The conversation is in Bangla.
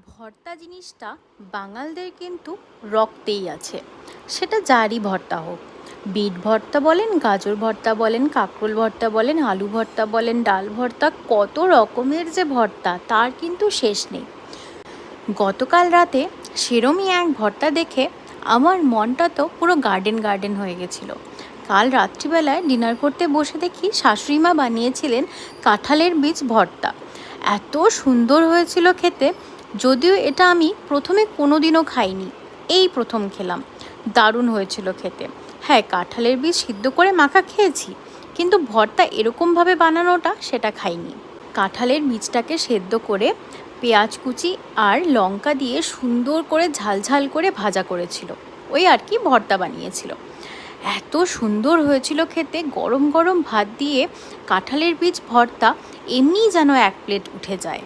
ভর্তা জিনিসটা বাঙালদের কিন্তু রক্তেই আছে। সেটা যারই ভর্তা হোক, বিট ভর্তা বলেন, গাজর ভর্তা বলেন, কাঁকরোল ভর্তা বলেন, আলু ভর্তা বলেন, ডাল ভর্তা, কত রকমের যে ভর্তা তার কিন্তু শেষ নেই। গতকাল রাতে সেরমই এক ভর্তা দেখে আমার মনটা তো পুরো গার্ডেন গার্ডেন হয়ে গেছিলো। কাল রাত্রিবেলায় ডিনার করতে বসে দেখি শাশুড়ি মা বানিয়েছিলেন কাঁঠালের বীজ ভর্তা। এত সুন্দর হয়েছিল খেতে, যদিও এটা আমি প্রথমে কোনোদিনও খাইনি, এই প্রথম খেলাম। দারুণ হয়েছিল খেতে। হ্যাঁ, কাঁঠালের বীজ সিদ্ধ করে মাখা খেয়েছি, কিন্তু ভর্তা এরকমভাবে বানানোটা সেটা খাইনি। কাঁঠালের বীজটাকে সেদ্ধ করে পেঁয়াজ কুচি আর লঙ্কা দিয়ে সুন্দর করে ঝালঝাল করে ভাজা করেছিল, ওই আর কি ভর্তা বানিয়েছিল। এত সুন্দর হয়েছিল খেতে, গরম গরম ভাত দিয়ে কাঁঠালের বীজ ভর্তা এমনিই যেন এক প্লেট উঠে যায়।